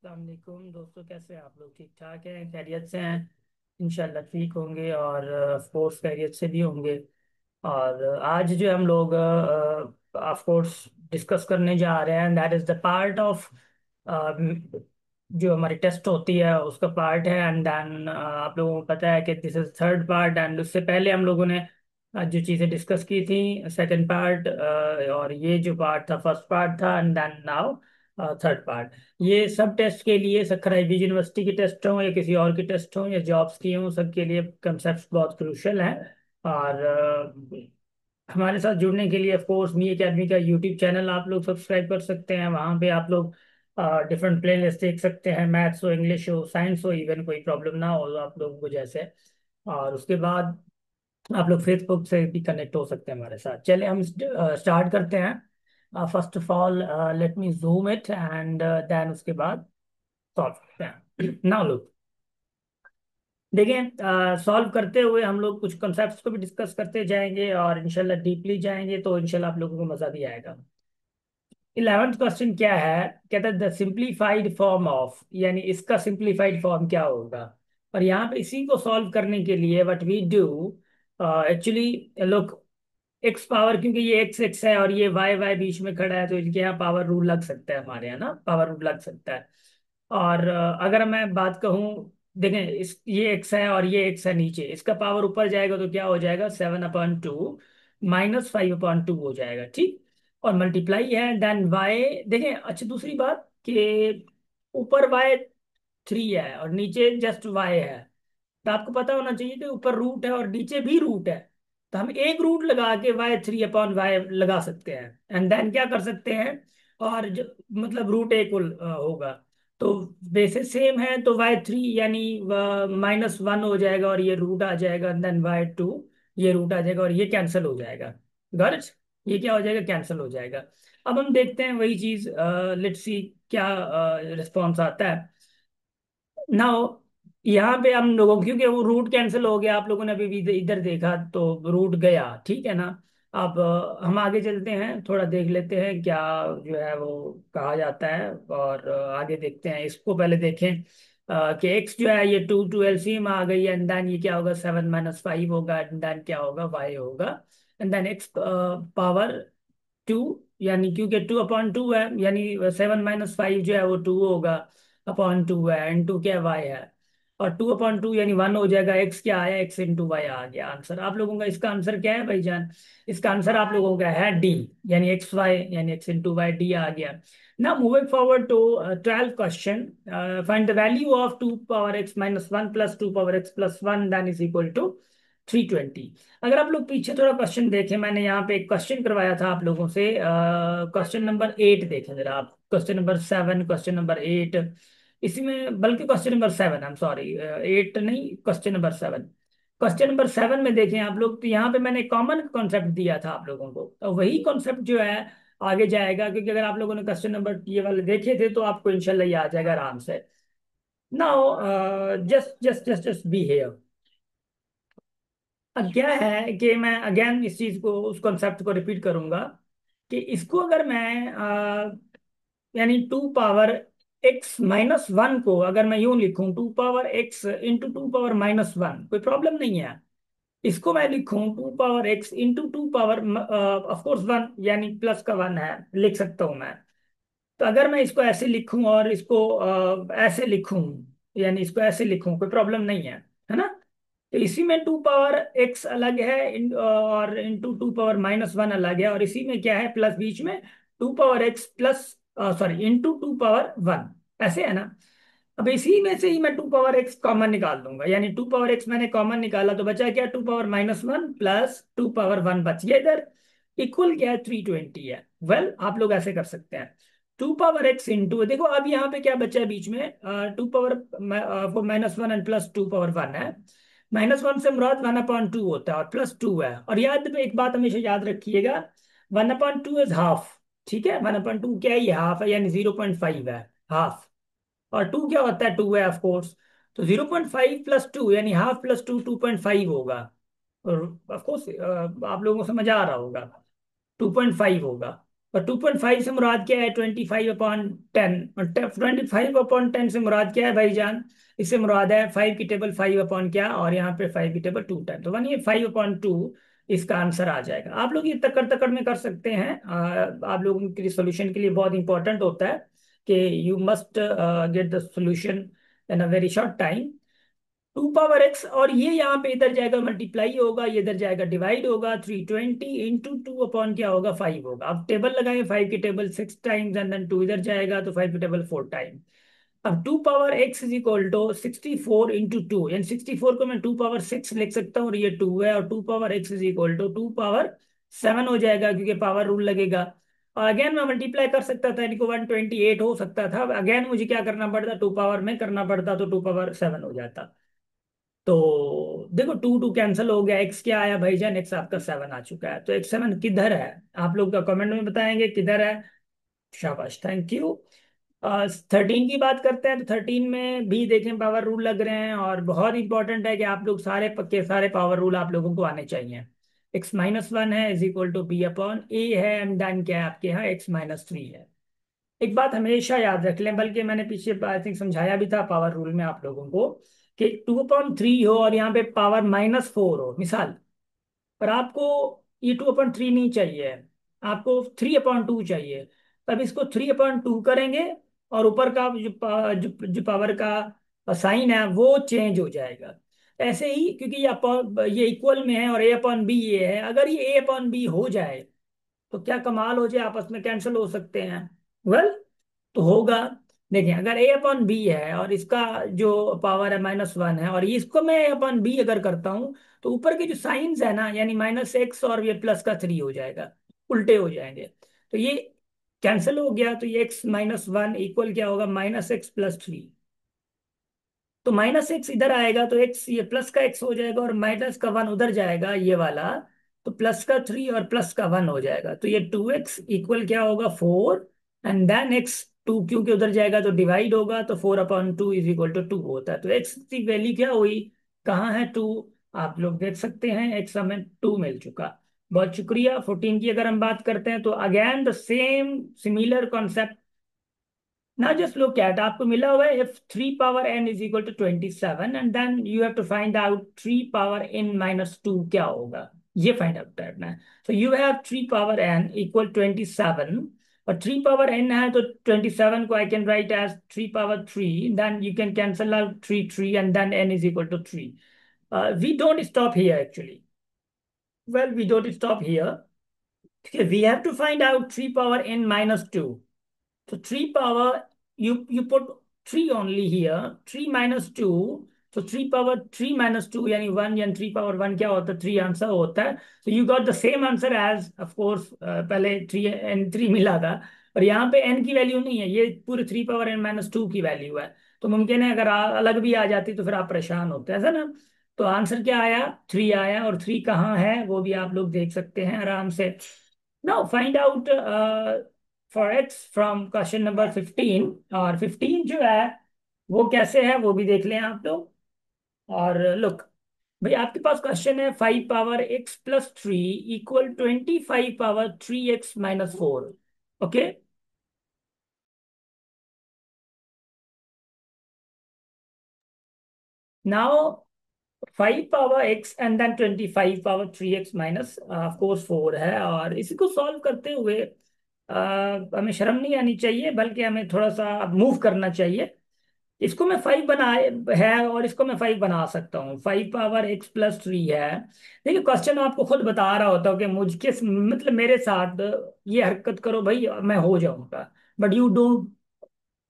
अस्सलाम वालेकुम दोस्तों, कैसे हैं आप लोग? ठीक ठाक हैं, खैरियत से हैं? इंशाल्लाह ठीक होंगे और ऑफ कोर्स खैरियत से भी होंगे। और आज जो हम लोग ऑफ कोर्स डिस्कस करने जा रहे हैं, that is the part of जो हमारी टेस्ट होती है उसका पार्ट है। एंड देन आप लोगों को पता है कि this is third part. And उससे पहले हम लोगों ने जो चीज़ें डिस्कस की थी, सेकंड पार्ट, और ये जो पार्ट था फर्स्ट पार्ट था। And then now third part. ये सब टेस्ट के लिए, सखर आईबीज यूनिवर्सिटी की टेस्ट हो या किसी और की टेस्ट हो या जॉब्स की हो, सबके लिए कंसेप्ट बहुत क्रूशल हैं। और हमारे साथ जुड़ने के लिए ऑफ कोर्स मी अकेडमी का यूट्यूब चैनल आप लोग सब्सक्राइब कर सकते हैं। वहाँ पे आप लोग डिफरेंट प्लेलिस्ट देख सकते हैं, मैथ्स हो, इंग्लिश हो, साइंस हो, इवन कोई प्रॉब्लम ना हो तो आप लोगों को जैसे। और उसके बाद आप लोग फेसबुक से भी कनेक्ट हो सकते हैं हमारे साथ। चलिए हम स्टार्ट करते हैं। First of all let me zoom it and then उसके बाद सॉल्व करते हैं। नाउ लुक, देखिए, सॉल्व करते हुए हम लोग कुछ कॉन्सेप्ट्स को भी डिस्कस करते जाएंगे और इंशाल्लाह डीपली जाएंगे तो इंशाल्लाह आप लोगों को मजा भी आएगा। 11th क्वेश्चन क्या है? कहता है द सिंप्लीफाइड फॉर्म ऑफ, यानी इसका सिंप्लीफाइड फॉर्म क्या होगा। और यहाँ पे इसी को सॉल्व करने के लिए what we do, actually look, x power, क्योंकि ये एक्स एक्स है और ये वाई वाई बीच में खड़ा है तो इनके यहाँ पावर रूल लग सकता है, हमारे यहाँ ना पावर रूल लग सकता है। और अगर मैं बात कहूँ, देखें, इस ये एक्स है और ये एक्स है नीचे, इसका पावर ऊपर जाएगा तो क्या हो जाएगा? 7/2 -5/2 हो जाएगा, ठीक। और मल्टीप्लाई है, देन वाई। देखें, अच्छा दूसरी बात कि ऊपर वाई 3 है और नीचे जस्ट वाई है। तो आपको पता होना चाहिए कि ऊपर रूट है और नीचे भी रूट है। तो हम एक रूट लगा के y3/y लगा सकते हैं एंड देन क्या कर सकते हैं, और जो मतलब रूट एक होगा। तो बेसिस सेम है तो y3 यानी -1 हो जाएगा और ये रूट आ जाएगा, देन y2 ये रूट आ जाएगा और ये कैंसिल हो जाएगा। गर्ज, ये क्या हो जाएगा? कैंसिल हो जाएगा। अब हम देखते हैं वही चीज, लेट्स सी क्या रिस्पॉन्स आता है। नाउ यहाँ पे हम लोगों, क्योंकि वो रूट कैंसिल हो गया, आप लोगों ने अभी भी इधर देखा तो रूट गया, ठीक है ना। अब हम आगे चलते हैं, थोड़ा देख लेते हैं क्या जो है वो कहा जाता है और आगे देखते हैं। इसको पहले देखें कि x जो है ये 2 एलसीएम आ गई है, एंड देन ये क्या होगा? 7 - 5 होगा, एंड देन क्या होगा? y होगा। एंड देन x पावर 2, यानी क्योंकि 2/2 है, यानी 7 - 5 जो है वो 2 होगा, अपॉन 2 है, एंड 2 क्या है? वाई है। और 2/2 यानी 1 हो जाएगा। एक्स क्या आया? x × y आ गया आंसर। आप लोगों का इसका आंसर क्या है भाईजान? इसका आंसर आप लोगों का है डी, यानी x y, यानी x × y, डी आ गया। ना moving forward to 12 question, find the value of 2 power x - 1 + 2 power x + 1 then is equal to 320। अगर आप लोग पीछे थोड़ा क्वेश्चन देखें, मैंने यहाँ पे एक क्वेश्चन करवाया था आप लोगों से। क्वेश्चन नंबर 8 देखें जरा आप, क्वेश्चन नंबर 7, क्वेश्चन नंबर 8, इसी में, बल्कि question number 7, I am sorry, 8 नहीं, क्वेश्चन नंबर 7। क्वेश्चन नंबर 7 में देखें आप लोग, तो यहाँ पे मैंने कॉमन कॉन्सेप्ट दिया था आप लोगों को, तो वही कॉन्सेप्ट जो है आगे जाएगा, क्योंकि अगर आप लोगों ने क्वेश्चन नंबर ये वाले देखे थे तो आपको इंशाल्लाह ये आ जाएगा आराम से। Now just just just just be here. अब क्या है कि मैं अगेन इस चीज को, उस कॉन्सेप्ट को रिपीट करूंगा कि इसको अगर मैं यानी 2 power x - 1 को अगर मैं यूं लिखूं, 2 power x × 2 power - 1, कोई प्रॉब्लम नहीं है। इसको मैं लिखूं 2 power x × 2 power, of course 1, यानी प्लस का 1 है, लिख सकता हूं मैं। तो अगर मैं इसको ऐसे लिखूं और इसको ऐसे लिखूं, यानी इसको ऐसे लिखूं, कोई प्रॉब्लम नहीं है ना। तो इसी में 2 power x अलग है, और इंटू 2 power - 1 अलग है, और इसी में क्या है प्लस बीच में? 2 power x plus, sorry, into 2 power 1, ऐसे है ना। अब इसी में से ही मैं 2 power x कॉमन निकाल दूंगा, यानी 2 power x मैंने कॉमन निकाला तो बचा क्या? 2 power - 1 प्लस 2 power 1 बच गया इधर, इक्वल क्या है? 320 है। वेल आप लोग ऐसे कर सकते हैं, 2 power x इंटू, देखो अब यहाँ पे क्या बचा है बीच में? 2 power - 1 एंड प्लस 2 power 1 है। -1 से मुराद 1/2 होता है और +2 है। और याद में एक बात हमेशा याद रखिएगा, 1/2 इज हाफ, ठीक है। 1/2 क्या है? ये हाफ है, यानी 0.5 है, हाफ। और 2 क्या होता है? 2 है ऑफ कोर्स। तो 0.5 + 2 यानी हाफ प्लस 2 2.5 होगा। और ऑफ कोर्स आप लोगों को समझ आ रहा होगा, 2.5 होगा। और 2.5 से मुराद क्या है? 25/10। और 25/10 से मुराद क्या है भाईजान? इससे मुराद है 5 की टेबल 5 अपॉन क्या, और यहाँ पे 5 की टेबल 2 टाइम, तो वन ये 5/2 इसका आंसर आ जाएगा। आप लोग ये तकड़ तकड़ में कर सकते हैं। आप लोगों के लिए सोल्यूशन के लिए बहुत इंपॉर्टेंट होता है कि you must get the solution in a very short time. 2 power x, और ये यहाँ पे इधर जाएगा मल्टीप्लाई होगा, ये इधर जाएगा डिवाइड होगा। 320 इंटू टू अपॉन क्या होगा? 5 होगा। अब टेबल लगाए, 5 की टेबल 6 टाइम्स, एंड देन 2 इधर जाएगा तो 5 की टेबल 4 टाइम। अब 2 power x is equal to 64 into 2, यानी 64 को मैं 2 पावर 6 लिख सकता हूँ, और ये 2 है, और 2 power x is equal to 2 power 7 हो जाएगा, क्योंकि पावर रूल लगेगा। और अगेन मैं मल्टीप्लाई कर सकता था, यानी कि 128 हो सकता था। अगेन मुझे क्या करना पड़ता? 2 पावर में करना पड़ता, तो 2 पावर 7 हो जाता। तो देखो, 2 2 कैंसिल हो गया। एक्स क्या आया भाईजान? एक्स आपका 7 आ चुका है। तो एक्स 7 किधर है? आप लोग का कमेंट में बताएंगे किधर है। शाबाश, थैंक यू। 13 की बात करते हैं, तो 13 में भी देखें पावर रूल लग रहे हैं, और बहुत इंपॉर्टेंट है कि आप लोग सारे पक्के सारे पावर रूल आप लोगों को आने चाहिए। x-1 है is equal to b upon a है, एंड देन क्या है आपके यहाँ? x-3 है। एक बात हमेशा याद रख लें, बल्कि मैंने पीछे आई थिंक समझाया भी था पावर रूल में आप लोगों को, कि 2/3 हो और यहाँ पे पावर -4 हो मिसाल, पर आपको ये 2/3 नहीं चाहिए, आपको 3/2 चाहिए। तब इसको 3/2 करेंगे, और ऊपर का जो पावर का साइन है वो चेंज हो जाएगा। ऐसे ही, क्योंकि ये इक्वल में है और a/b ये है, अगर ये a/b हो जाए तो क्या कमाल हो जाए, आपस में कैंसिल हो सकते हैं। वेल, तो होगा। देखिए, अगर a/b है और इसका जो पावर है -1 है, और इसको मैं a/b अगर करता हूं, तो ऊपर के जो साइंस है ना, यानी -x और ये प्लस का 3 हो जाएगा, उल्टे हो जाएंगे। तो ये कैंसिल हो गया, तो ये x-1 इक्वल क्या होगा? -x+3। तो -x इधर आएगा, तो x ये प्लस का x हो जाएगा, और माइनस का 1 उधर जाएगा ये वाला, तो प्लस का 3 और प्लस का 1 हो जाएगा। तो ये 2x इक्वल क्या होगा? 4। एंड देन x 2 क्योंकि उधर जाएगा तो डिवाइड होगा, तो 4/2 इज इक्वल टू 2 होता है। तो x की वैल्यू क्या हुई? कहाँ है 2? आप लोग देख सकते हैं, x हमें 2 मिल चुका। बहुत शुक्रिया। 14 की अगर हम बात करते हैं, तो again the same similar concept. Now just look at, आपको मिला हुआ है if 3 power n is equal to 27, and then you have to find out 3 power n - 2 क्या होगा, ये फाइंड आउट करना है। So you have 3 power n equal 27, और 3 power n है तो 27 को I can write as 3 power 3, then you can cancel out 3 and then n is equal to 3. We don't stop here actually. Well, we don't stop here. Okay, we have to find out 3 power n - 2. So 3 power, you put 3 only here, 3 - 2, so 3 power 3 - 2 यानी 1, यानी 3 power 1 क्या होता है? 3 answer होता है। So you got the same answer as, of course, पहले 3 मिला था, और यहाँ पे n की वैल्यू नहीं है, ये पूरे 3 power n - 2 की वैल्यू है। तो मुमकिन है अगर अलग भी आ जाती तो फिर आप परेशान होते, ऐसा ना। तो आंसर क्या आया? 3 आया, और 3 कहाँ है वो भी आप लोग देख सकते हैं आराम से। Now find out for x from question number 15। और 15 जो है वो कैसे है वो भी देख लें आप लोग। और लुक भाई, आपके पास क्वेश्चन है 5 power x+3 equal 25 power 3x - 4। Okay, now 5 power x and then 25 power 3x of course 4 है, और इसी को सॉल्व करते हुए हमें शर्म नहीं आनी चाहिए, बल्कि हमें थोड़ा सा मूव करना चाहिए। इसको मैं 5 बनाए है, और इसको मैं 5 बना सकता हूँ। 5 power x+3 है। देखिए, क्वेश्चन आपको खुद बता रहा होता हूँ कि मुझके मतलब मेरे साथ ये हरकत करो भाई, मैं हो जाऊंगा। बट यू डू,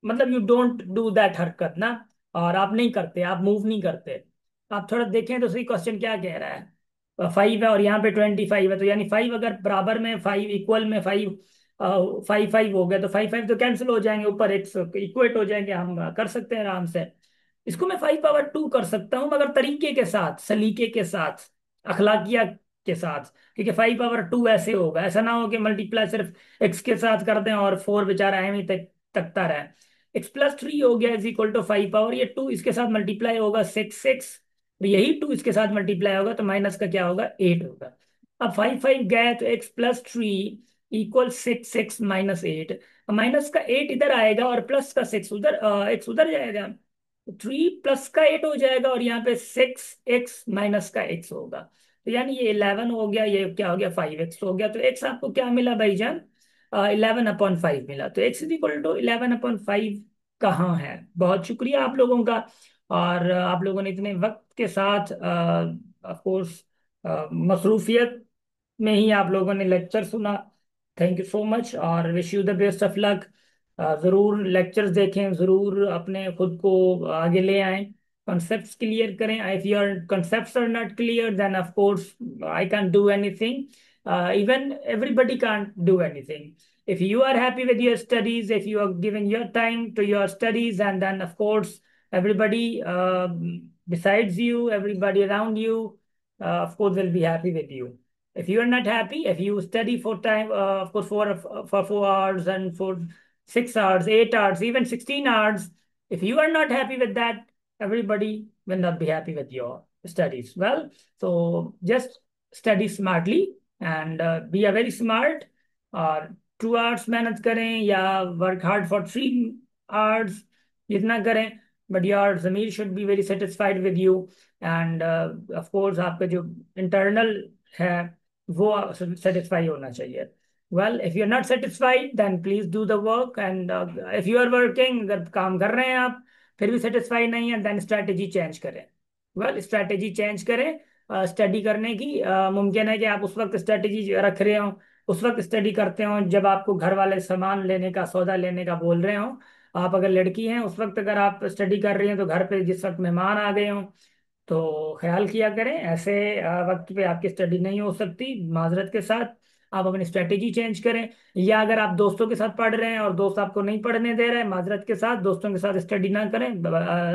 मतलब यू डोंट डू दैट हरकत ना, और आप नहीं करते, आप मूव नहीं करते। आप थोड़ा देखें तो सही, क्वेश्चन क्या कह रहा है? 5 है और यहाँ पे 25 है, तो यानी 5 अगर बराबर में 5 इक्वल में 5, 5 हो गया, तो 5 5 तो कैंसिल हो जाएंगे, ऊपर एक इक्वेट हो जाएंगे, हम कर सकते हैं आराम से। इसको मैं 5 power 2 कर सकता हूँ, मगर तरीके के साथ, सलीके के साथ, अखलाकिया के साथ। क्योंकि 5 power 2 ऐसे होगा, ऐसा ना हो कि मल्टीप्लाई सिर्फ एक्स के साथ कर दें और 4 बेचारा एम ही तकता रहे। x+3 हो गया इज इक्वल टू 5 power, ये 2 इसके साथ मल्टीप्लाई होगा 6 6, और यही 2 इसके साथ मल्टीप्लाई होगा तो माइनस का क्या होगा? 8 होगा। अब 5 5 गए तो x+3 इक्वल 6 6 - 8। माइनस का 8 इधर आएगा और प्लस का 6 उधर, एक्स उधर जाएगा। 3 + का 8 हो जाएगा और यहाँ पे 6 x - का x होगा। तो यानी ये 11 हो गया, ये क्या हो गया, 5x हो गया। तो x आपको क्या मिला भाईजान, 11/5 मिला। तो x = 11/5 कहाँ है। बहुत शुक्रिया आप लोगों का। और आप लोगों ने इतने वक्त के साथ, ऑफ कोर्स मसरूफियत में ही आप लोगों ने लेक्चर सुना। थैंक यू सो मच और wish you the best of luck. ज़रूर लेक्चर्स देखें, ज़रूर अपने खुद को आगे ले आएं, कॉन्सेप्ट्स क्लियर करें। If your concepts are not clear then of course I can do anything, even everybody can't do anything. If you are happy with your studies, if you are giving your time to your studies, and then of course everybody besides you, everybody around you, of course will be happy with you. If you are not happy, if you study for time, of course, for 4 hours and for 6 hours, 8 hours, even 16 hours, if you are not happy with that, everybody will not be happy with your studies. Well, so just study smartly and be a very smart. और 2 hours मेहनत करें या work hard for 3 hours, जितना करें, but your ज़मीर should be very satisfied with you. And of course आपका जो internal है वो सेटिस्फाई होना चाहिए। Well, if you are not satisfied then please do the work. And if you are working, अगर काम कर रहे हैं आप फिर भी सेटिस्फाई नहीं है, देन स्ट्रैटेजी चेंज करें। वेल, स्ट्रैटेजी चेंज करें स्टडी करने की। मुमकिन है कि आप उस वक्त स्ट्रैटेजी रख रहे हो, उस वक्त स्टडी करते हो जब आपको घर वाले सामान लेने का, सौदा लेने का बोल रहे हो। आप अगर लड़की हैं, उस वक्त अगर आप स्टडी कर रही हैं तो घर पे जिस वक्त मेहमान आ गए हों, तो ख्याल किया करें। ऐसे वक्त पे आपकी स्टडी नहीं हो सकती, माजरत के साथ। आप अपनी स्ट्रेटेजी चेंज करें। या अगर आप दोस्तों के साथ पढ़ रहे हैं और दोस्त आपको नहीं पढ़ने दे रहे हैं, माजरत के साथ दोस्तों के साथ स्टडी ना करें,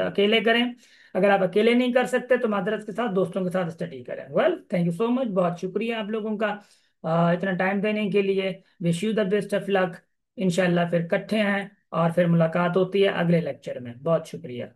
अकेले करें। अगर आप अकेले नहीं कर सकते तो माजरत के साथ दोस्तों के साथ स्टडी करें। Well, thank you so much, बहुत शुक्रिया आप लोगों का इतना टाइम देने के लिए। Wish you the best of luck. इंशाल्लाह फिर इकट्ठे हैं और फिर मुलाकात होती है अगले लेक्चर में। बहुत शुक्रिया।